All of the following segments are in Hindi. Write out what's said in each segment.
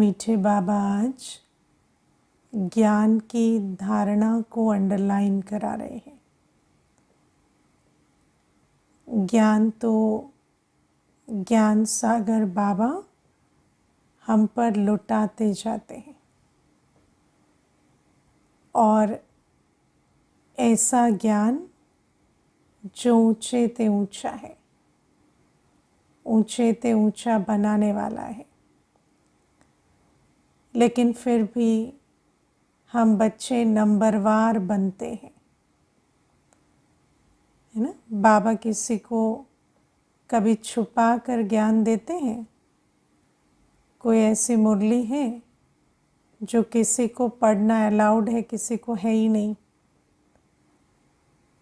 मीठे बाबा आज ज्ञान की धारणा को अंडरलाइन करा रहे हैं। ज्ञान तो ज्ञान सागर बाबा हम पर लुटाते जाते हैं और ऐसा ज्ञान जो ऊंचे ते ऊंचा है, ऊंचे ते ऊंचा बनाने वाला है। लेकिन फिर भी हम बच्चे नंबरवार बनते हैं, है ना। बाबा किसी को कभी छुपा कर ज्ञान देते हैं। कोई ऐसी मुरली है जो किसी को पढ़ना अलाउड है, किसी को है ही नहीं।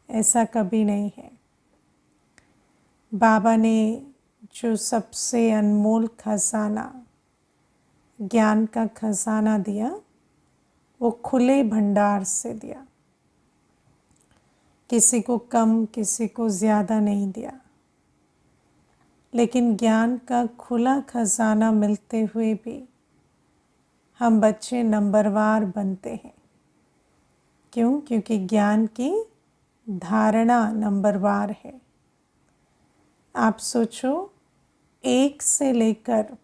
ऐसा कभी नहीं है। बाबा ने जो सबसे अनमोल खजाना, ज्ञान का खजाना दिया, वो खुले भंडार से दिया। किसी को कम, किसी को ज़्यादा नहीं दिया। लेकिन ज्ञान का खुला खजाना मिलते हुए भी हम बच्चे नंबरवार बनते हैं। क्यों? क्योंकि ज्ञान की धारणा नंबरवार है। आप सोचो, एक से लेकर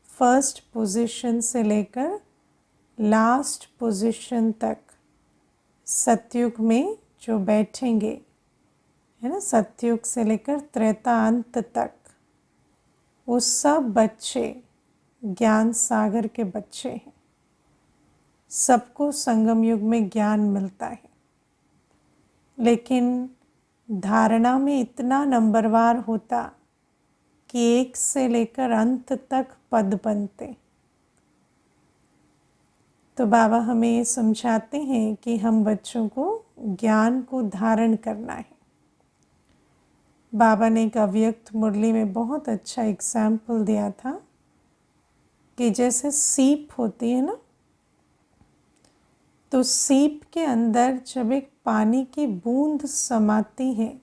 फर्स्ट पोजीशन से लेकर लास्ट पोजीशन तक सतयुग में जो बैठेंगे, है ना, सतयुग से लेकर त्रेता अंत तक, वो सब बच्चे ज्ञान सागर के बच्चे हैं। सबको संगम युग में ज्ञान मिलता है, लेकिन धारणा में इतना नंबरवार होता कि एक से लेकर अंत तक पद बनते। तो बाबा हमें ये समझाते हैं कि हम बच्चों को ज्ञान को धारण करना है। बाबा ने एक अव्यक्त मुरली में बहुत अच्छा एग्जाम्पल दिया था कि जैसे सीप होती है ना, तो सीप के अंदर जब एक पानी की बूंद समाती है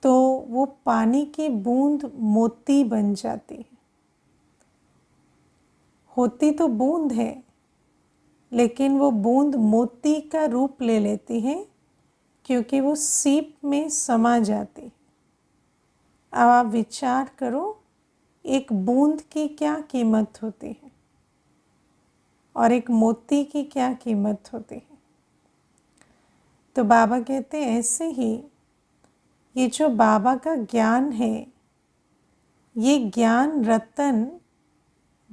तो वो पानी की बूंद मोती बन जाती है। होती तो बूंद है, लेकिन वो बूंद मोती का रूप ले लेती है क्योंकि वो सीप में समा जाती। अब आप विचार करो, एक बूंद की क्या कीमत होती है और एक मोती की क्या कीमत होती है। तो बाबा कहते हैं ऐसे ही ये जो बाबा का ज्ञान है, ये ज्ञान रतन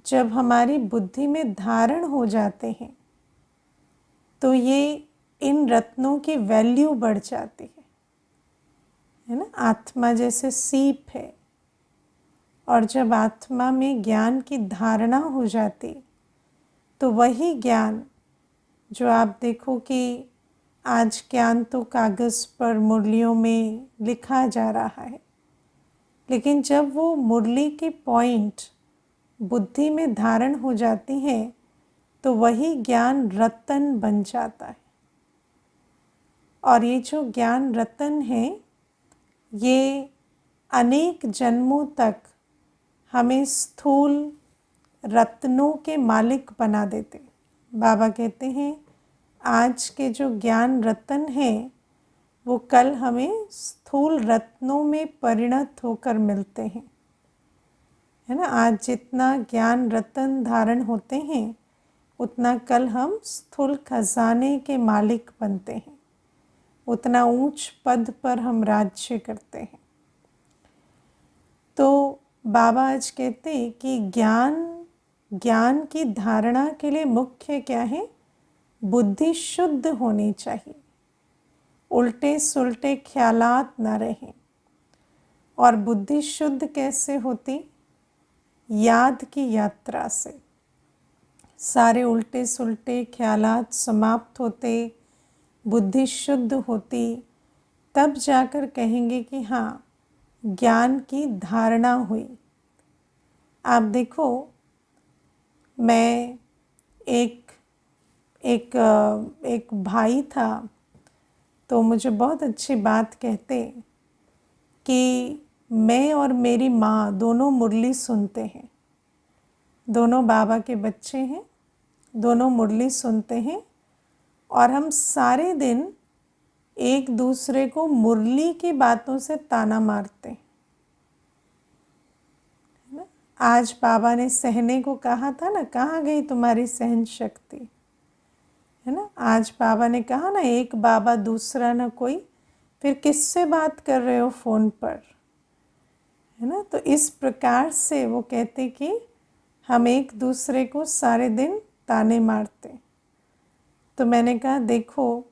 जब हमारी बुद्धि में धारण हो जाते हैं तो ये इन रत्नों की वैल्यू बढ़ जाती है ना। आत्मा जैसे सीप है, और जब आत्मा में ज्ञान की धारणा हो जाती तो वही ज्ञान जो आप देखो कि आज ज्ञान तो कागज़ पर मुरलियों में लिखा जा रहा है, लेकिन जब वो मुरली की पॉइंट बुद्धि में धारण हो जाती है तो वही ज्ञान रतन बन जाता है। और ये जो ज्ञान रतन है, ये अनेक जन्मों तक हमें स्थूल रत्नों के मालिक बना देते। बाबा कहते हैं आज के जो ज्ञान रतन है वो कल हमें स्थूल रत्नों में परिणत होकर मिलते हैं, है ना। आज जितना ज्ञान रतन धारण होते हैं उतना कल हम स्थूल खजाने के मालिक बनते हैं, उतना ऊंच पद पर हम राज्य करते हैं। तो बाबा आज कहते हैं कि ज्ञान की धारणा के लिए मुख्य क्या है? बुद्धि शुद्ध होनी चाहिए, उल्टे सुलटे ख्यालात ना रहें। और बुद्धि शुद्ध कैसे होती? याद की यात्रा से सारे उल्टे सुलटे ख्यालात समाप्त होते, बुद्धि शुद्ध होती, तब जाकर कहेंगे कि हाँ, ज्ञान की धारणा हुई। आप देखो, मैं एक भाई था, तो मुझे बहुत अच्छी बात कहते कि मैं और मेरी माँ दोनों मुरली सुनते हैं। दोनों बाबा के बच्चे हैं, दोनों मुरली सुनते हैं और हम सारे दिन एक दूसरे को मुरली की बातों से ताना मारते हैं, है ना। आज बाबा ने सहने को कहा था ना, कहाँ गई तुम्हारी सहन शक्ति, है ना। आज बाबा ने कहा ना, एक बाबा दूसरा ना कोई, फिर किससे बात कर रहे हो फ़ोन पर, है ना। तो इस प्रकार से वो कहते कि हम एक दूसरे को सारे दिन ताने मारते। तो मैंने कहा देखो,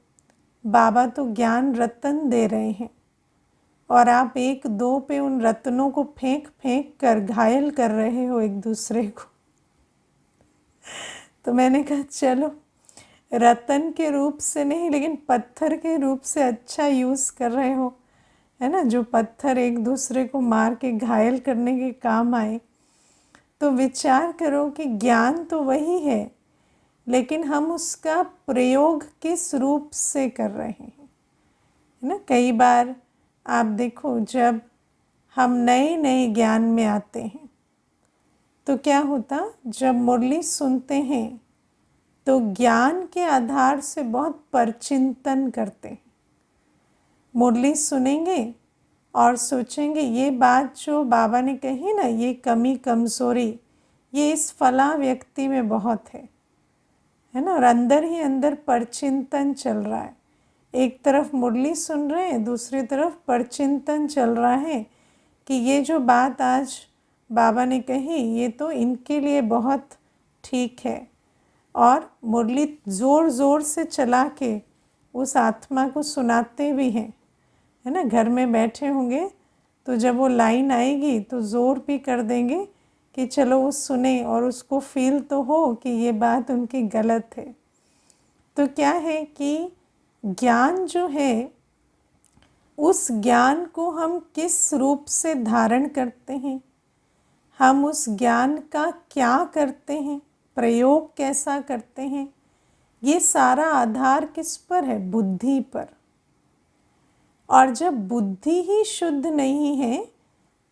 बाबा तो ज्ञान रतन दे रहे हैं और आप एक दो पे उन रत्नों को फेंक फेंक कर घायल कर रहे हो एक दूसरे को। तो मैंने कहा चलो, रतन के रूप से नहीं लेकिन पत्थर के रूप से अच्छा यूज़ कर रहे हो, है ना। जो पत्थर एक दूसरे को मार के घायल करने के काम आए। तो विचार करो कि ज्ञान तो वही है, लेकिन हम उसका प्रयोग किस रूप से कर रहे हैं, है ना। कई बार आप देखो, जब हम नए नए ज्ञान में आते हैं तो क्या होता, जब मुरली सुनते हैं तो ज्ञान के आधार से बहुत परचिंतन करते हैं। मुरली सुनेंगे और सोचेंगे ये बात जो बाबा ने कही ना, ये कमी कमज़ोरी, ये इस फला व्यक्ति में बहुत है ना। और अंदर ही अंदर परचिंतन चल रहा है। एक तरफ मुरली सुन रहे हैं, दूसरी तरफ परचिंतन चल रहा है कि ये जो बात आज बाबा ने कही ये तो इनके लिए बहुत ठीक है। और मुरली ज़ोर ज़ोर से चला के उस आत्मा को सुनाते भी हैं, है ना। घर में बैठे होंगे तो जब वो लाइन आएगी तो ज़ोर भी कर देंगे कि चलो वो सुने और उसको फील तो हो कि ये बात उनकी गलत है। तो क्या है कि ज्ञान जो है, उस ज्ञान को हम किस रूप से धारण करते हैं, हम उस ज्ञान का क्या करते हैं, प्रयोग कैसा करते हैं, ये सारा आधार किस पर है, बुद्धि पर। और जब बुद्धि ही शुद्ध नहीं है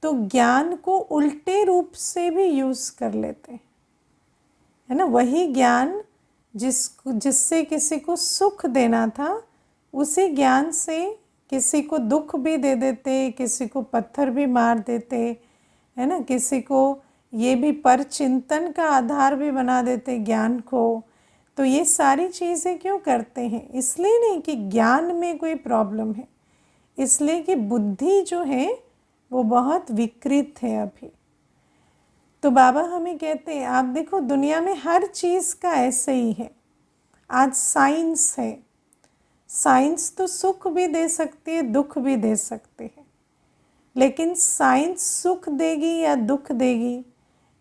तो ज्ञान को उल्टे रूप से भी यूज़ कर लेते हैं, है ना। वही ज्ञान जिससे किसी को सुख देना था, उसी ज्ञान से किसी को दुख भी दे देते, किसी को पत्थर भी मार देते, है ना। किसी को ये भी पर चिंतन का आधार भी बना देते ज्ञान को। तो ये सारी चीज़ें क्यों करते हैं, इसलिए नहीं कि ज्ञान में कोई प्रॉब्लम है, इसलिए कि बुद्धि जो है वो बहुत विकृत है अभी। तो बाबा हमें कहते हैं, आप देखो दुनिया में हर चीज़ का ऐसे ही है। आज साइंस है, साइंस तो सुख भी दे सकती है, दुख भी दे सकती है, लेकिन साइंस सुख देगी या दुख देगी,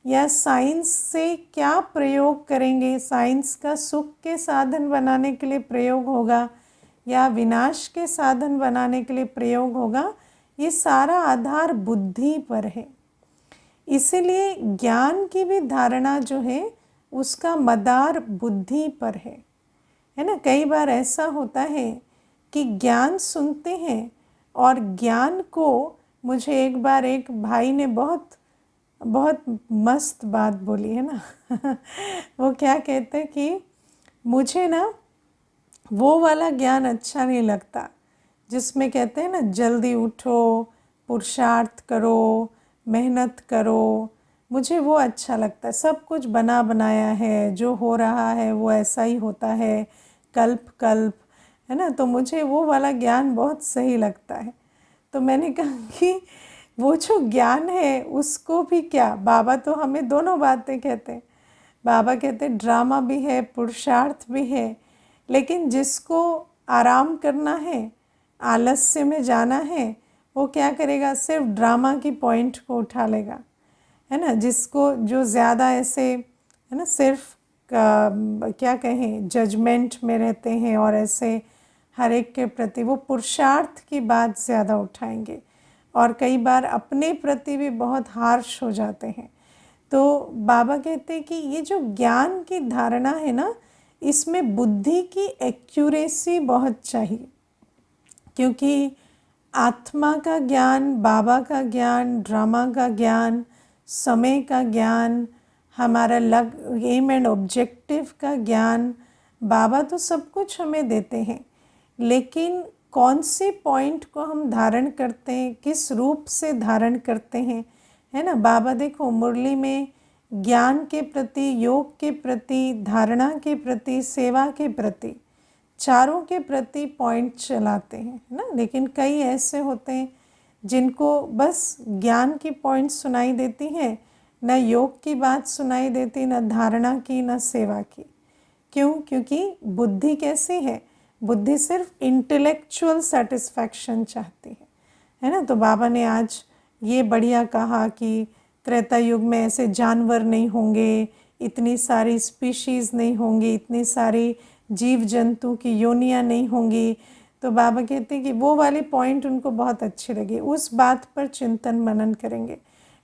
या साइंस से क्या प्रयोग करेंगे, साइंस का सुख के साधन बनाने के लिए प्रयोग होगा या विनाश के साधन बनाने के लिए प्रयोग होगा, ये सारा आधार बुद्धि पर है। इसीलिए ज्ञान की भी धारणा जो है उसका मदार बुद्धि पर है ना। कई बार ऐसा होता है कि ज्ञान सुनते हैं और ज्ञान को, मुझे एक बार एक भाई ने बहुत बहुत मस्त बात बोली है ना वो क्या कहते हैं कि मुझे ना वो वाला ज्ञान अच्छा नहीं लगता जिसमें कहते हैं ना जल्दी उठो, पुरुषार्थ करो, मेहनत करो। मुझे वो अच्छा लगता है, सब कुछ बना बनाया है, जो हो रहा है वो ऐसा ही होता है, कल्प कल्प, है ना। तो मुझे वो वाला ज्ञान बहुत सही लगता है। तो मैंने कहा कि वो जो ज्ञान है उसको भी क्या, बाबा तो हमें दोनों बातें कहते हैं। बाबा कहते हैं ड्रामा भी है, पुरुषार्थ भी है, लेकिन जिसको आराम करना है, आलस्य में जाना है, वो क्या करेगा, सिर्फ ड्रामा की पॉइंट को उठा लेगा, है ना। जिसको जो ज़्यादा ऐसे, है ना, सिर्फ क्या कहें, जजमेंट में रहते हैं और ऐसे हर एक के प्रति वो पुरुषार्थ की बात ज़्यादा उठाएंगे और कई बार अपने प्रति भी बहुत हार्श हो जाते हैं। तो बाबा कहते हैं कि ये जो ज्ञान की धारणा है ना, इसमें बुद्धि की एक्यूरेसी बहुत चाहिए, क्योंकि आत्मा का ज्ञान, बाबा का ज्ञान, ड्रामा का ज्ञान, समय का ज्ञान, हमारा एम एंड ऑब्जेक्टिव का ज्ञान। बाबा तो सब कुछ हमें देते हैं, लेकिन कौन से पॉइंट को हम धारण करते हैं, किस रूप से धारण करते हैं, है ना। बाबा देखो मुरली में ज्ञान के प्रति, योग के प्रति, धारणा के प्रति, सेवा के प्रति, चारों के प्रति पॉइंट चलाते हैं, है ना। लेकिन कई ऐसे होते हैं जिनको बस ज्ञान की पॉइंट सुनाई देती है, न योग की बात सुनाई देती, न धारणा की, न सेवा की। क्यों? क्योंकि बुद्धि कैसी है, बुद्धि सिर्फ इंटेलेक्चुअल सेटिस्फैक्शन चाहती है ना। तो बाबा ने आज ये बढ़िया कहा कि त्रेता युग में ऐसे जानवर नहीं होंगे, इतनी सारी स्पीशीज़ नहीं होंगी, इतनी सारी जीव जंतु की योनियाँ नहीं होंगी। तो बाबा कहते हैं कि वो वाली पॉइंट उनको बहुत अच्छी लगी, उस बात पर चिंतन मनन करेंगे।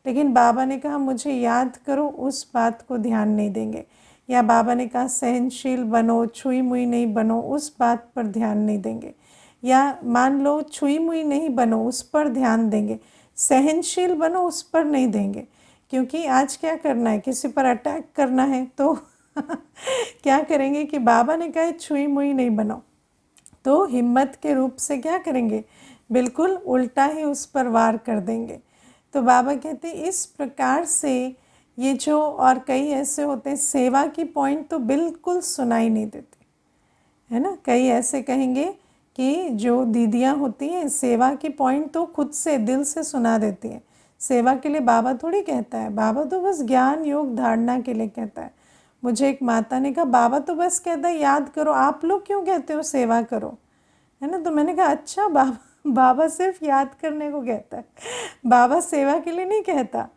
लेकिन बाबा ने कहा मुझे याद करो, उस बात को ध्यान नहीं देंगे। या बाबा ने कहा सहनशील बनो, छुई मुई नहीं बनो, उस बात पर ध्यान नहीं देंगे। या मान लो छुई मुई नहीं बनो, उस पर ध्यान देंगे, सहनशील बनो उस पर नहीं देंगे। क्योंकि आज क्या करना है, किसी पर अटैक करना है तो क्या करेंगे कि बाबा ने कहा छुई मुई नहीं बनो, तो हिम्मत के रूप से क्या करेंगे, बिल्कुल उल्टा ही उस पर वार कर देंगे। तो बाबा कहते हैं इस प्रकार से ये जो, और कई ऐसे होते हैं सेवा की पॉइंट तो बिल्कुल सुनाई नहीं देती, है ना। कई ऐसे कहेंगे कि जो दीदियाँ होती हैं सेवा की पॉइंट तो खुद से दिल से सुना देती हैं। सेवा के लिए बाबा थोड़ी कहता है, बाबा तो बस ज्ञान योग धारणा के लिए कहता है। मुझे एक माता ने कहा बाबा तो बस कहता है याद करो, आप लोग क्यों कहते हो सेवा करो, है ना। तो मैंने कहा अच्छा बाबा सिर्फ याद करने को कहता है, बाबा सेवा के लिए नहीं कहता,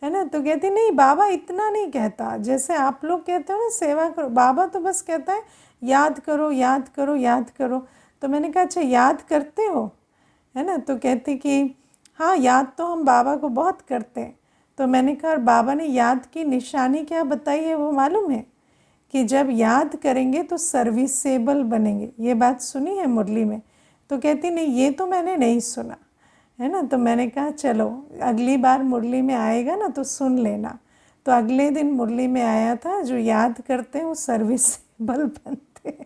है ना। तो कहती नहीं बाबा इतना नहीं कहता जैसे आप लोग कहते हो ना सेवा करो, बाबा तो बस कहता है याद करो याद करो याद करो। तो मैंने कहा अच्छा याद करते हो, है ना। तो कहती कि हाँ याद तो हम बाबा को बहुत करते हैं। तो मैंने कहा बाबा ने याद की निशानी क्या बताई है वो मालूम है, कि जब याद करेंगे तो सर्विसेबल बनेंगे। ये बात सुनी है मुरली में? तो कहती नहीं ये तो मैंने नहीं सुना, है ना। तो मैंने कहा चलो अगली बार मुरली में आएगा ना तो सुन लेना। तो अगले दिन मुरली में आया था जो याद करते हैं वो सर्विसेबल बनते हैं,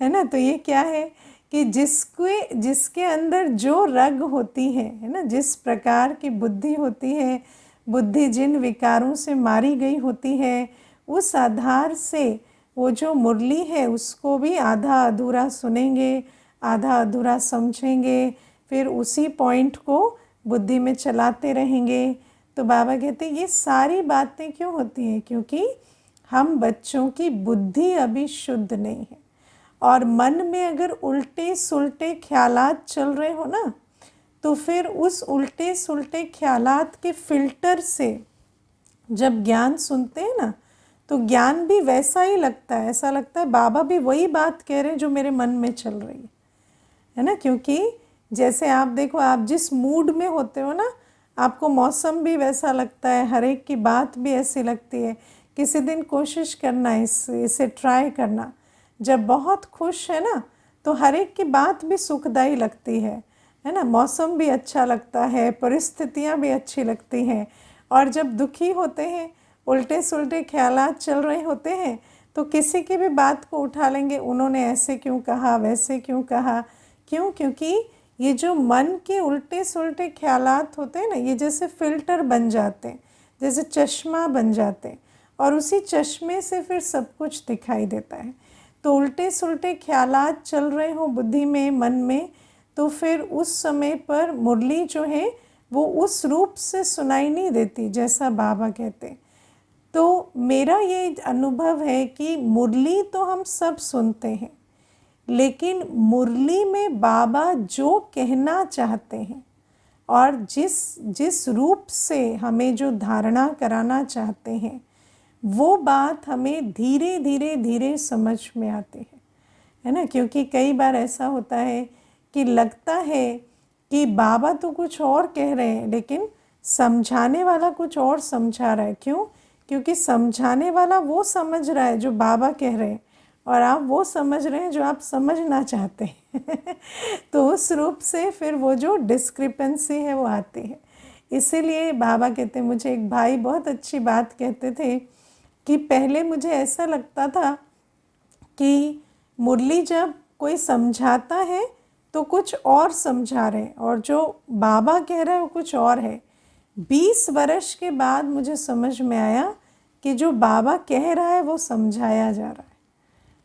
है ना। तो ये क्या है कि जिसके अंदर जो रग होती है ना, जिस प्रकार की बुद्धि होती है, बुद्धि जिन विकारों से मारी गई होती है, उस आधार से वो जो मुरली है उसको भी आधा अधूरा सुनेंगे, आधा अधूरा समझेंगे, फिर उसी पॉइंट को बुद्धि में चलाते रहेंगे। तो बाबा कहते हैं ये सारी बातें क्यों होती हैं, क्योंकि हम बच्चों की बुद्धि अभी शुद्ध नहीं है। और मन में अगर उल्टे सुलटे ख्यालात चल रहे हो ना, तो फिर उस उल्टे सुलटे ख्यालात के फिल्टर से जब ज्ञान सुनते हैं ना, तो ज्ञान भी वैसा ही लगता है, ऐसा लगता है बाबा भी वही बात कह रहे हैं जो मेरे मन में चल रही है ना। क्योंकि जैसे आप देखो, आप जिस मूड में होते हो ना, आपको मौसम भी वैसा लगता है, हर एक की बात भी ऐसी लगती है। किसी दिन कोशिश करना, इसे ट्राई करना, जब बहुत खुश है ना तो हर एक की बात भी सुखदायी लगती है ना। मौसम भी अच्छा लगता है, परिस्थितियाँ भी अच्छी लगती हैं। और जब दुखी होते हैं, उल्टे सुलटे ख्यालात चल रहे होते हैं, तो किसी की भी बात को उठा लेंगे, उन्होंने ऐसे क्यों कहा, वैसे क्यों कहा। क्यों? क्योंकि ये जो मन के उल्टे सुलटे ख्यालात होते हैं ना, ये जैसे फ़िल्टर बन जाते हैं, जैसे चश्मा बन जाते हैं, और उसी चश्मे से फिर सब कुछ दिखाई देता है। तो उल्टे सुलटे ख्यालात चल रहे हो बुद्धि में, मन में, तो फिर उस समय पर मुरली जो है वो उस रूप से सुनाई नहीं देती जैसा बाबा कहते। तो मेरा ये अनुभव है कि मुरली तो हम सब सुनते हैं, लेकिन मुरली में बाबा जो कहना चाहते हैं और जिस रूप से हमें जो धारणा कराना चाहते हैं, वो बात हमें धीरे धीरे धीरे समझ में आती है ना। क्योंकि कई बार ऐसा होता है कि लगता है कि बाबा तो कुछ और कह रहे हैं, लेकिन समझाने वाला कुछ और समझा रहा है। क्यों? क्योंकि समझाने वाला वो समझ रहा है जो बाबा कह रहे हैं, और आप वो समझ रहे हैं जो आप समझना चाहते हैं तो उस रूप से फिर वो जो डिस्क्रिपेंसी है वो आती है। इसीलिए बाबा कहते, मुझे एक भाई बहुत अच्छी बात कहते थे कि पहले मुझे ऐसा लगता था कि मुरली जब कोई समझाता है तो कुछ और समझा रहे हैं और जो बाबा कह रहे हैं वो कुछ और है। 20 वर्ष के बाद मुझे समझ में आया कि जो बाबा कह रहा है वो समझाया जा रहा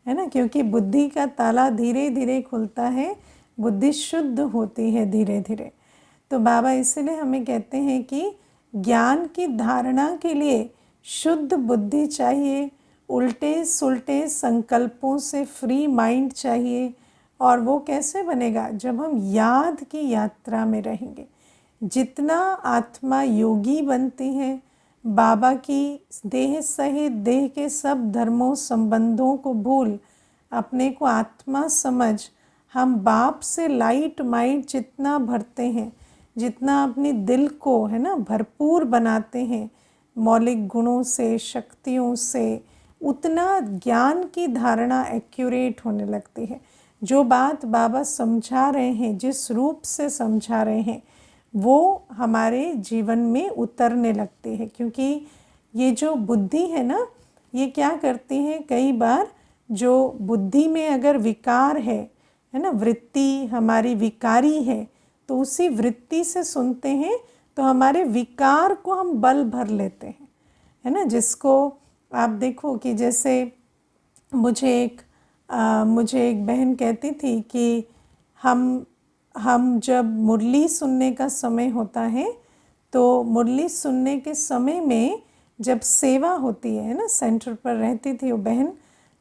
है ना, क्योंकि बुद्धि का ताला धीरे धीरे खुलता है, बुद्धि शुद्ध होती है धीरे धीरे। तो बाबा इसलिए हमें कहते हैं कि ज्ञान की धारणा के लिए शुद्ध बुद्धि चाहिए, उल्टे सुलटे संकल्पों से फ्री माइंड चाहिए। और वो कैसे बनेगा? जब हम याद की यात्रा में रहेंगे। जितना आत्मा योगी बनती है, बाबा की देह सहित देह के सब धर्मों संबंधों को भूल अपने को आत्मा समझ, हम बाप से लाइट माइंड जितना भरते हैं, जितना अपने दिल को है ना भरपूर बनाते हैं मौलिक गुणों से, शक्तियों से, उतना ज्ञान की धारणा एक्यूरेट होने लगती है। जो बात बाबा समझा रहे हैं, जिस रूप से समझा रहे हैं, वो हमारे जीवन में उतरने लगती है। क्योंकि ये जो बुद्धि है ना, ये क्या करती है, कई बार जो बुद्धि में अगर विकार है ना, वृत्ति हमारी विकारी है, तो उसी वृत्ति से सुनते हैं तो हमारे विकार को हम बल भर लेते हैं, है ना। जिसको आप देखो कि जैसे मुझे एक बहन कहती थी कि हम जब मुरली सुनने का समय होता है तो मुरली सुनने के समय में जब सेवा होती है ना, सेंटर पर रहती थी वो बहन,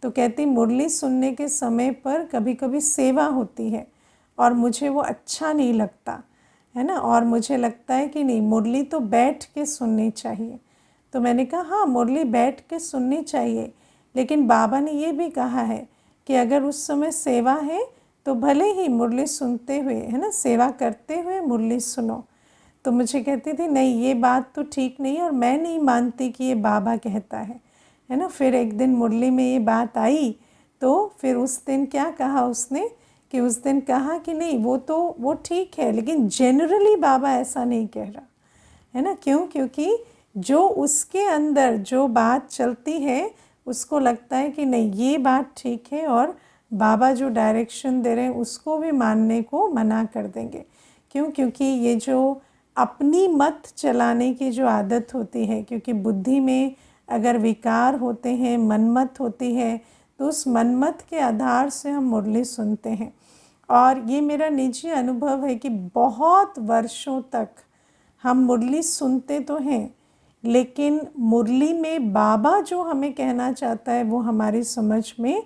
तो कहती मुरली सुनने के समय पर कभी कभी सेवा होती है और मुझे वो अच्छा नहीं लगता है ना, और मुझे लगता है कि नहीं, मुरली तो बैठ के सुननी चाहिए। तो मैंने कहा हाँ, मुरली बैठ के सुननी चाहिए, लेकिन बाबा ने ये भी कहा है कि अगर उस समय सेवा है तो भले ही मुरली सुनते हुए है ना, सेवा करते हुए मुरली सुनो। तो मुझे कहती थी नहीं, ये बात तो ठीक नहीं है और मैं नहीं मानती कि ये बाबा कहता है ना। फिर एक दिन मुरली में ये बात आई तो फिर उस दिन क्या कहा उसने कि उस दिन कहा कि नहीं, वो ठीक है, लेकिन जनरली बाबा ऐसा नहीं कह रहा है ना। क्यों? क्योंकि जो उसके अंदर जो बात चलती है उसको लगता है कि नहीं, ये बात ठीक है और बाबा जो डायरेक्शन दे रहे हैं उसको भी मानने को मना कर देंगे। क्यों? क्योंकि ये जो अपनी मत चलाने की जो आदत होती है, क्योंकि बुद्धि में अगर विकार होते हैं, मनमत होती है, तो उस मनमत के आधार से हम मुरली सुनते हैं। और ये मेरा निजी अनुभव है कि बहुत वर्षों तक हम मुरली सुनते तो हैं, लेकिन मुरली में बाबा जो हमें कहना चाहता है वो हमारी समझ में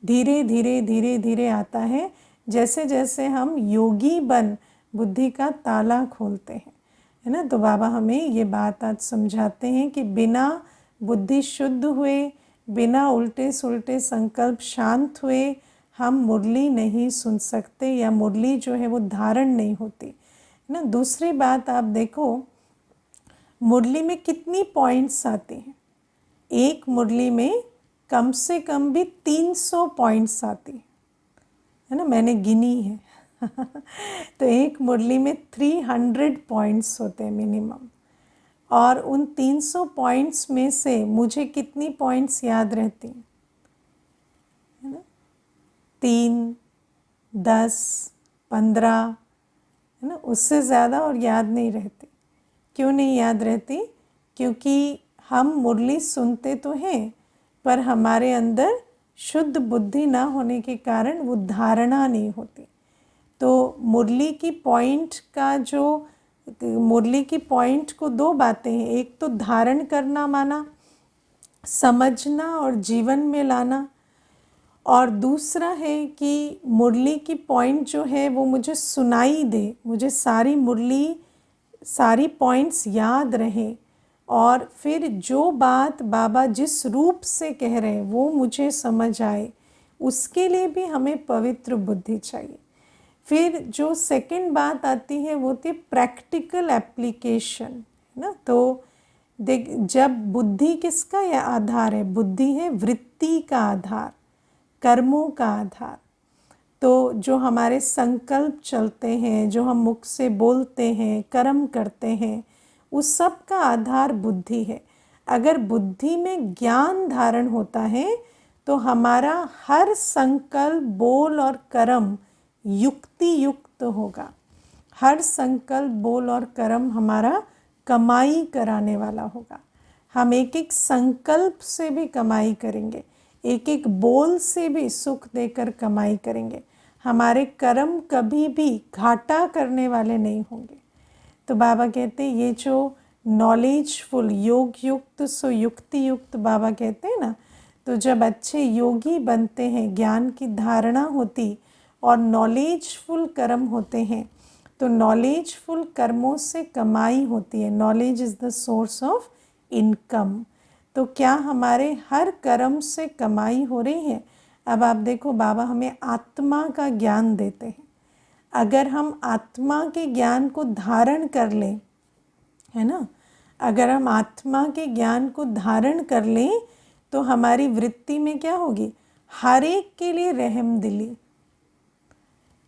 धीरे धीरे धीरे धीरे आता है, जैसे जैसे हम योगी बन बुद्धि का ताला खोलते हैं, है ना। तो बाबा हमें ये बात आज समझाते हैं कि बिना बुद्धि शुद्ध हुए, बिना उल्टे सुलटे संकल्प शांत हुए हम मुरली नहीं सुन सकते, या मुरली जो है वो धारण नहीं होती, है ना। दूसरी बात आप देखो, मुरली में कितनी पॉइंट्स आती हैं। एक मुरली में कम से कम भी 300 पॉइंट्स आती है ना, मैंने गिनी है तो एक मुरली में 300 पॉइंट्स होते हैं मिनिमम। और उन 300 पॉइंट्स में से मुझे कितनी पॉइंट्स याद रहती हैं, है ना, 3, 10, 15, है ना, उससे ज़्यादा और याद नहीं रहती। क्यों नहीं याद रहती? क्योंकि हम मुरली सुनते तो हैं पर हमारे अंदर शुद्ध बुद्धि ना होने के कारण वो धारणा नहीं होती। तो मुरली की पॉइंट को दो बातें हैं, एक तो धारण करना माना, समझना और जीवन में लाना, और दूसरा है कि मुरली की पॉइंट जो है वो मुझे सुनाई दे, मुझे सारी पॉइंट्स याद रहें, और फिर जो बात बाबा जिस रूप से कह रहे हैं वो मुझे समझ आए, उसके लिए भी हमें पवित्र बुद्धि चाहिए। फिर जो सेकंड बात आती है वो थी प्रैक्टिकल एप्लीकेशन, है ना। तो देख, जब बुद्धि किसका यह आधार है? बुद्धि है वृत्ति का आधार, कर्मों का आधार। तो जो हमारे संकल्प चलते हैं, जो हम मुख से बोलते हैं, कर्म करते हैं, उस सब का आधार बुद्धि है। अगर बुद्धि में ज्ञान धारण होता है तो हमारा हर संकल्प, बोल और कर्म युक्ति युक्त होगा। हर संकल्प, बोल और कर्म हमारा कमाई कराने वाला होगा। हम एक एक संकल्प से भी कमाई करेंगे, एक एक बोल से भी सुख देकर कमाई करेंगे। हमारे कर्म कभी भी घाटा करने वाले नहीं होंगे। तो बाबा कहते हैं ये जो नॉलेजफुल, योग युक्त सो युक्ति युक्त, बाबा कहते हैं ना, तो जब अच्छे योगी बनते हैं, ज्ञान की धारणा होती और नॉलेजफुल कर्म होते हैं, तो नॉलेजफुल कर्मों से कमाई होती है। Knowledge is the source of income. तो क्या हमारे हर कर्म से कमाई हो रही है? अब आप देखो, बाबा हमें आत्मा का ज्ञान देते हैं। अगर हम आत्मा के ज्ञान को धारण कर लें, है ना, अगर हम आत्मा के ज्ञान को धारण कर लें तो हमारी वृत्ति में क्या होगी? हर एक के लिए रहम दिली,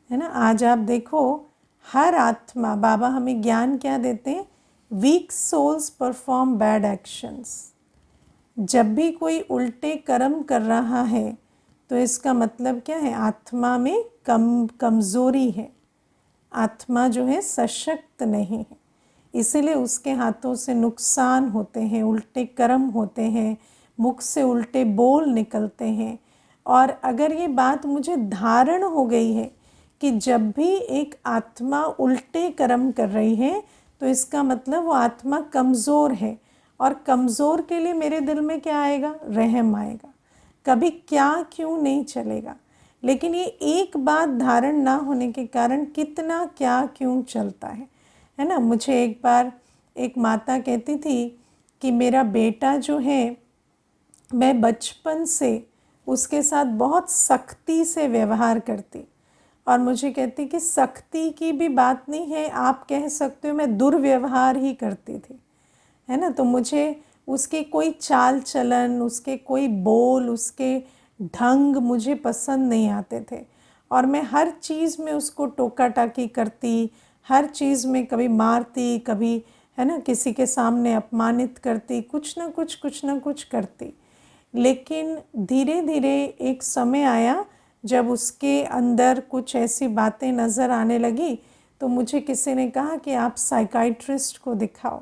है ना। आज आप देखो, हर आत्मा, बाबा हमें ज्ञान क्या देते हैं? Weak souls perform bad actions. जब भी कोई उल्टे कर्म कर रहा है तो इसका मतलब क्या है? आत्मा में कमज़ोरी है, आत्मा जो है सशक्त नहीं है, इसीलिए उसके हाथों से नुकसान होते हैं, उल्टे कर्म होते हैं, मुख से उल्टे बोल निकलते हैं। और अगर ये बात मुझे धारण हो गई है कि जब भी एक आत्मा उल्टे कर्म कर रही है तो इसका मतलब वो आत्मा कमज़ोर है, और कमज़ोर के लिए मेरे दिल में क्या आएगा? रहम आएगा। कभी क्या क्यों नहीं चलेगा। लेकिन ये एक बात धारण ना होने के कारण कितना क्या क्यों चलता है ना। मुझे एक बार एक माता कहती थी कि मेरा बेटा जो है, मैं बचपन से उसके साथ बहुत सख्ती से व्यवहार करती, और मुझे कहती कि सख्ती की भी बात नहीं है, आप कह सकते हो मैं दुर्व्यवहार ही करती थी, है ना। तो मुझे उसके कोई चाल चलन, उसके कोई बोल, उसके ढंग मुझे पसंद नहीं आते थे, और मैं हर चीज़ में उसको टोका टाकी करती, हर चीज़ में कभी मारती, कभी, है ना, किसी के सामने अपमानित करती, कुछ ना कुछ करती। लेकिन धीरे धीरे एक समय आया जब उसके अंदर कुछ ऐसी बातें नज़र आने लगी, तो मुझे किसी ने कहा कि आप साइकाइट्रिस्ट को दिखाओ।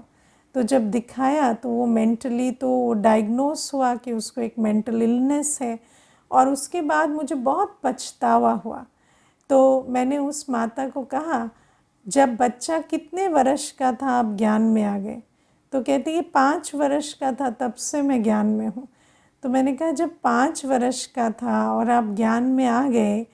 तो जब दिखाया तो वो मेंटली तो डायग्नोस हुआ कि उसको एक मेंटल इलनेस है, और उसके बाद मुझे बहुत पछतावा हुआ। तो मैंने उस माता को कहा, जब बच्चा कितने वर्ष का था आप ज्ञान में आ गए? तो कहती है 5 वर्ष का था, तब से मैं ज्ञान में हूँ। तो मैंने कहा जब 5 वर्ष का था और आप ज्ञान में आ गए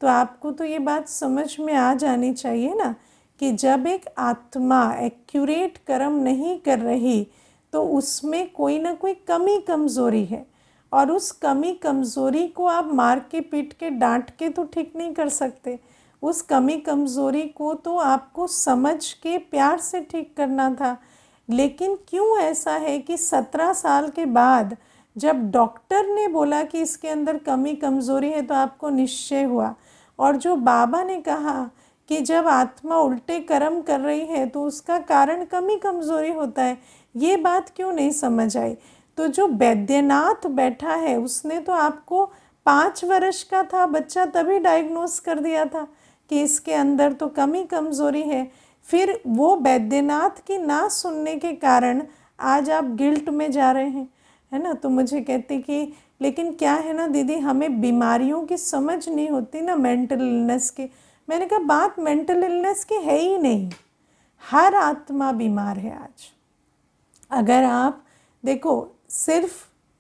तो आपको तो ये बात समझ में आ जानी चाहिए ना कि जब एक आत्मा एक्यूरेट कर्म नहीं कर रही तो उसमें कोई ना कोई कमी कमज़ोरी है, और उस कमी कमज़ोरी को आप मार के पीट के डांट के तो ठीक नहीं कर सकते। उस कमी कमज़ोरी को तो आपको समझ के प्यार से ठीक करना था। लेकिन क्यों ऐसा है कि 17 साल के बाद जब डॉक्टर ने बोला कि इसके अंदर कमी कमज़ोरी है तो आपको निश्चय हुआ, और जो बाबा ने कहा कि जब आत्मा उल्टे कर्म कर रही है तो उसका कारण कमी कमज़ोरी होता है, ये बात क्यों नहीं समझ आई। तो जो वैद्यनाथ बैठा है उसने तो आपको 5 वर्ष का था बच्चा तभी डायग्नोस कर दिया था कि इसके अंदर तो कमी कमज़ोरी है। फिर वो वैद्यनाथ की ना सुनने के कारण आज आप गिल्ट में जा रहे हैं, है ना। तो मुझे कहती कि लेकिन क्या है ना दीदी, हमें बीमारियों की समझ नहीं होती ना, मेंटल इलनेस की। मैंने कहा बात मेंटल इलनेस की है ही नहीं, हर आत्मा बीमार है आज। अगर आप देखो, सिर्फ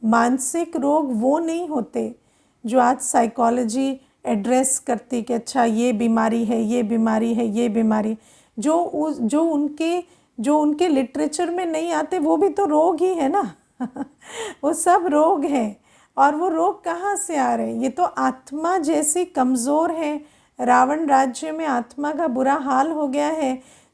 मानसिक रोग वो नहीं होते जो आज साइकोलॉजी एड्रेस करती कि अच्छा ये बीमारी है, ये बीमारी है, ये बीमारी, जो उनके लिटरेचर में नहीं आते वो भी तो रोग ही है ना वो सब रोग हैं। और वो रोग कहाँ से आ रहे हैं? ये तो आत्मा जैसी कमज़ोर है। रावण राज्य में आत्मा का बुरा हाल हो गया है,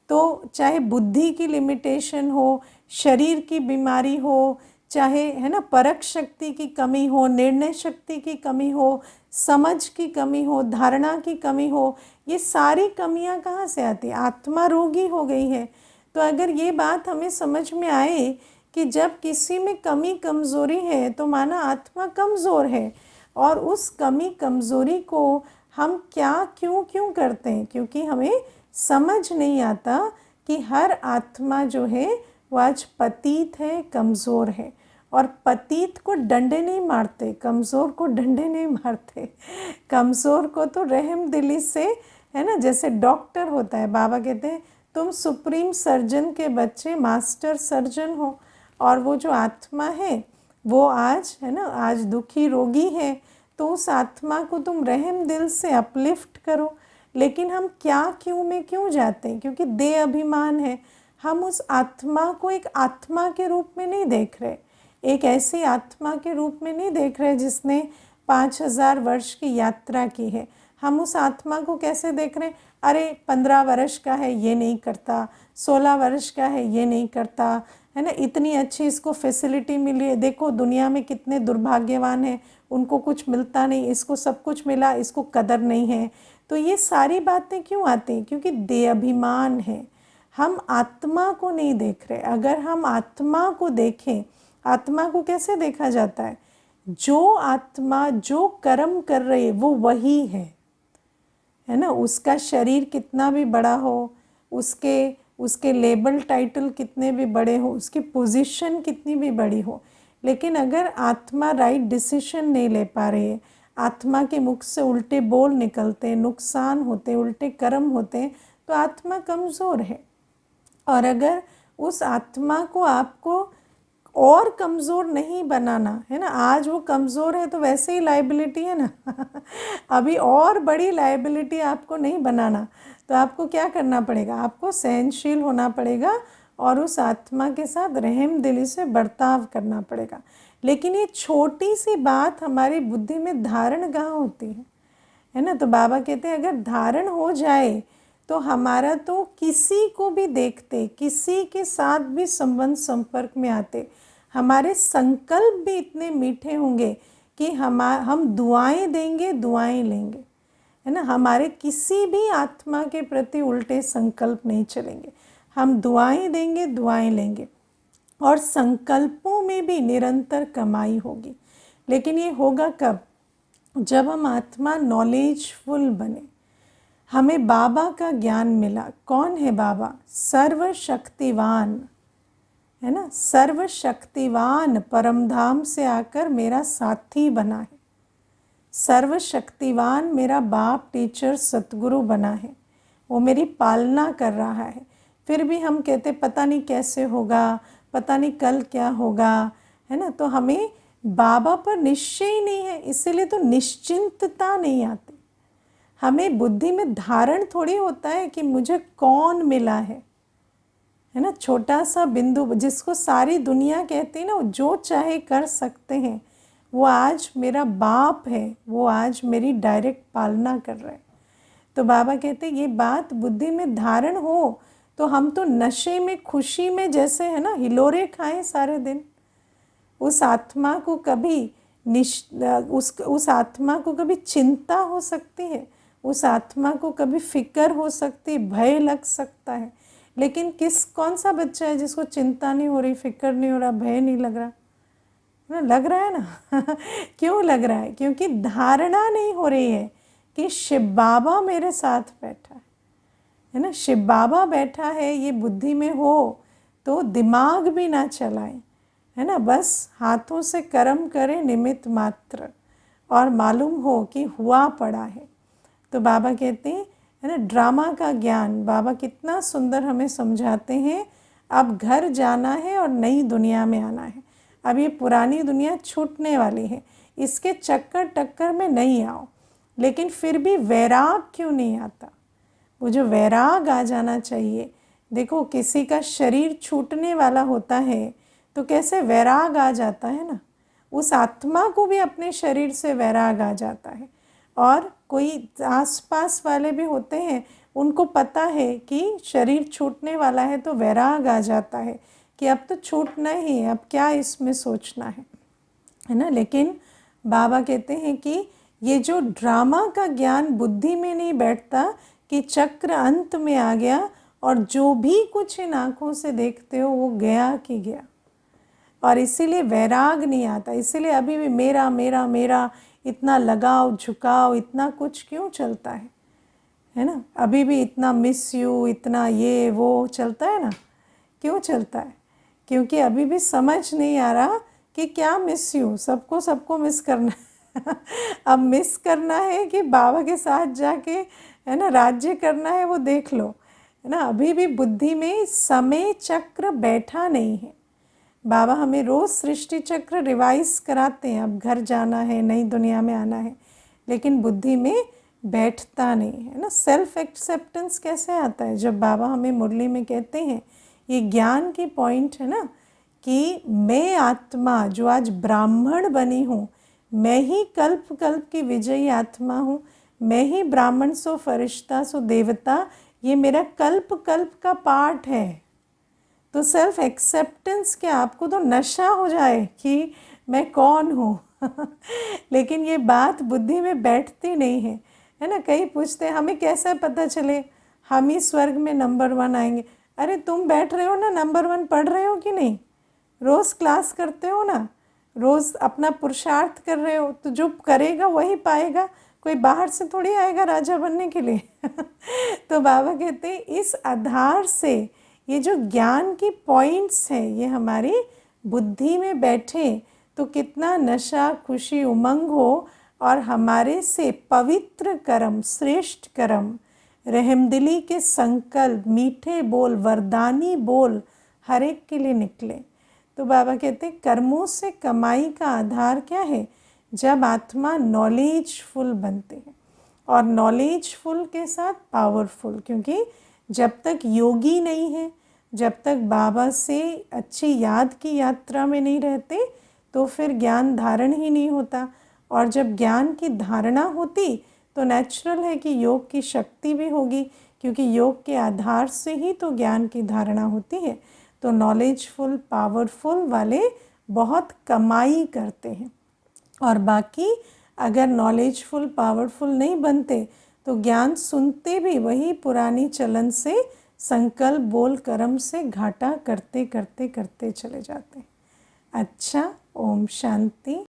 तो चाहे बुद्धि की लिमिटेशन हो, शरीर की बीमारी हो, चाहे, है ना, परख शक्ति की कमी हो, निर्णय शक्ति की कमी हो, समझ की कमी हो, धारणा की कमी हो, ये सारी कमियां कहाँ से आती? आत्मा रोगी हो गई है। तो अगर ये बात हमें समझ में आए कि जब किसी में कमी कमज़ोरी है तो माना आत्मा कमज़ोर है, और उस कमी कमज़ोरी को हम क्या क्यों करते हैं, क्योंकि हमें समझ नहीं आता कि हर आत्मा जो है वो आज पतित है, कमज़ोर है। और पतित को डंडे नहीं मारते, कमज़ोर को डंडे नहीं मारते, कमज़ोर को तो रहम दिली से, है ना, जैसे डॉक्टर होता है, बाबा कहते हैं तुम सुप्रीम सर्जन के बच्चे मास्टर सर्जन हो, और वो जो आत्मा है वो आज, है ना, आज दुखी रोगी है, तो उस आत्मा को तुम रहम दिल से अपलिफ्ट करो। लेकिन हम क्या क्यों में क्यों जाते हैं, क्योंकि देह अभिमान है। हम उस आत्मा को एक आत्मा के रूप में नहीं देख रहे, एक ऐसी आत्मा के रूप में नहीं देख रहे जिसने 5000 वर्ष की यात्रा की है। हम उस आत्मा को कैसे देख रहे हैं, अरे 15 वर्ष का है ये नहीं करता, 16 वर्ष का है ये नहीं करता, है ना, इतनी अच्छी इसको फैसिलिटी मिली है, देखो दुनिया में कितने दुर्भाग्यवान हैं, उनको कुछ मिलता नहीं, इसको सब कुछ मिला, इसको कदर नहीं है। तो ये सारी बातें क्यों आती हैं, क्योंकि देह अभिमान है, हम आत्मा को नहीं देख रहे। अगर हम आत्मा को देखें, आत्मा को कैसे देखा जाता है, जो आत्मा जो कर्म कर रही है वो वही है ना। उसका शरीर कितना भी बड़ा हो, उसके लेबल टाइटल कितने भी बड़े हो, उसकी पोजीशन कितनी भी बड़ी हो, लेकिन अगर आत्मा राइट डिसीजन नहीं ले पा रही है, आत्मा के मुख से उल्टे बोल निकलते हैं, नुकसान होते हैं, उल्टे कर्म होते हैं, तो आत्मा कमज़ोर है। और अगर उस आत्मा को आपको और कमज़ोर नहीं बनाना है ना, आज वो कमज़ोर है तो वैसे ही लाइबिलिटी है ना अभी और बड़ी लाइबिलिटी आपको नहीं बनाना, तो आपको क्या करना पड़ेगा, आपको सहनशील होना पड़ेगा और उस आत्मा के साथ रहम दिली से बर्ताव करना पड़ेगा। लेकिन ये छोटी सी बात हमारी बुद्धि में धारण कहाँ होती है ना। तो बाबा कहते हैं अगर धारण हो जाए तो हमारा तो किसी को भी देखते, किसी के साथ भी संबंध संपर्क में आते, हमारे संकल्प भी इतने मीठे होंगे कि हम दुआएं देंगे, दुआएं लेंगे, है ना। हमारे किसी भी आत्मा के प्रति उल्टे संकल्प नहीं चलेंगे, हम दुआएं देंगे, दुआएं लेंगे, और संकल्पों में भी निरंतर कमाई होगी। लेकिन ये होगा कब, जब हम आत्मा नॉलेजफुल बने, हमें बाबा का ज्ञान मिला। कौन है बाबा, सर्वशक्तिवान, है ना, सर्वशक्तिवान परमधाम से आकर मेरा साथी बना है, सर्वशक्तिवान मेरा बाप टीचर सतगुरु बना है, वो मेरी पालना कर रहा है। फिर भी हम कहते पता नहीं कैसे होगा, पता नहीं कल क्या होगा, है ना। तो हमें बाबा पर निश्चय ही नहीं है, इसीलिए तो निश्चिंतता नहीं आती। हमें बुद्धि में धारण थोड़ी होता है कि मुझे कौन मिला है ना। छोटा सा बिंदु जिसको सारी दुनिया कहती है ना, जो चाहे कर सकते हैं, वो आज मेरा बाप है, वो आज मेरी डायरेक्ट पालना कर रहा है। तो बाबा कहते हैं ये बात बुद्धि में धारण हो तो हम तो नशे में, खुशी में जैसे, है ना, हिलोरे खाएं सारे दिन। उस आत्मा को कभी उस आत्मा को कभी चिंता हो सकती है, उस आत्मा को कभी फिक्र हो सकती है, भय लग सकता है। लेकिन कौन सा बच्चा है जिसको चिंता नहीं हो रही, फिक्र नहीं हो रहा, भय नहीं लग रहा ना, लग रहा है ना क्यों लग रहा है, क्योंकि धारणा नहीं हो रही है कि शिव बाबा मेरे साथ बैठा है ना। शिव बाबा बैठा है ये बुद्धि में हो तो दिमाग भी ना चलाए, है ना, बस हाथों से कर्म करें निमित्त मात्र, और मालूम हो कि हुआ पड़ा है। तो बाबा कहते हैं, है ना, ड्रामा का ज्ञान बाबा कितना सुंदर हमें समझाते हैं। अब घर जाना है और नई दुनिया में आना है। अब ये पुरानी दुनिया छूटने वाली है, इसके चक्कर टक्कर में नहीं आओ। लेकिन फिर भी वैराग क्यों नहीं आता, वो जो वैराग आ जाना चाहिए। देखो किसी का शरीर छूटने वाला होता है तो कैसे वैराग आ जाता है ना, उस आत्मा को भी अपने शरीर से वैराग आ जाता है। और कोई आसपास वाले भी होते हैं, उनको पता है कि शरीर छूटने वाला है तो वैराग आ जाता है कि अब तो छूटना ही है, अब क्या इसमें सोचना है ना। लेकिन बाबा कहते हैं कि ये जो ड्रामा का ज्ञान बुद्धि में नहीं बैठता कि चक्र अंत में आ गया और जो भी कुछ इन आँखों से देखते हो वो गया कि गया, और इसीलिए वैराग नहीं आता। इसीलिए अभी भी मेरा मेरा मेरा इतना लगाव झुकाव इतना कुछ क्यों चलता है ना? अभी भी इतना मिस यू, इतना ये वो चलता है ना, क्यों चलता है? क्योंकि अभी भी समझ नहीं आ रहा कि क्या मिस यू, सबको मिस करना है अब मिस करना है कि बाबा के साथ जाके है ना राज्य करना है, वो देख लो, है ना। अभी भी बुद्धि में समय चक्र बैठा नहीं है। बाबा हमें रोज़ सृष्टि चक्र रिवाइज कराते हैं, अब घर जाना है, नई दुनिया में आना है, लेकिन बुद्धि में बैठता नहीं है ना। सेल्फ एक्सेप्टेंस कैसे आता है? जब बाबा हमें मुरली में कहते हैं, ये ज्ञान की पॉइंट है ना, कि मैं आत्मा जो आज ब्राह्मण बनी हूँ, मैं ही कल्प कल्प की विजयी आत्मा हूँ, मैं ही ब्राह्मण सो फरिश्ता सो देवता, ये मेरा कल्प कल्प का पार्ट है। तो सेल्फ एक्सेप्टेंस क्या, आपको तो नशा हो जाए कि मैं कौन हूँ लेकिन ये बात बुद्धि में बैठती नहीं है ना। कई पूछते हैं हमें कैसा पता चले हम ही स्वर्ग में नंबर 1 आएंगे। अरे तुम बैठ रहे हो ना, नंबर 1 पढ़ रहे हो कि नहीं? रोज़ क्लास करते हो ना, रोज़ अपना पुरुषार्थ कर रहे हो, तो जो करेगा वही पाएगा, कोई बाहर से थोड़ी आएगा राजा बनने के लिए तो बाबा कहते हैं इस आधार से ये जो ज्ञान की पॉइंट्स हैं ये हमारी बुद्धि में बैठे तो कितना नशा खुशी उमंग हो, और हमारे से पवित्र कर्म, श्रेष्ठ कर्म, रहमदिली के संकल्प, मीठे बोल, वरदानी बोल हर एक के लिए निकले। तो बाबा कहते हैं कर्मों से कमाई का आधार क्या है? जब आत्मा नॉलेजफुल बनते हैं, और नॉलेजफुल के साथ पावरफुल, क्योंकि जब तक योगी नहीं है, जब तक बाबा से अच्छी याद की यात्रा में नहीं रहते, तो फिर ज्ञान धारण ही नहीं होता। और जब ज्ञान की धारणा होती तो नेचुरल है कि योग की शक्ति भी होगी, क्योंकि योग के आधार से ही तो ज्ञान की धारणा होती है। तो नॉलेजफुल पावरफुल वाले बहुत कमाई करते हैं, और बाकी अगर नॉलेजफुल पावरफुल नहीं बनते तो ज्ञान सुनते भी वही पुरानी चलन से संकल्प बोल कर्म से घाटा करते करते करते चले जाते हैं। अच्छा, ओम शांति।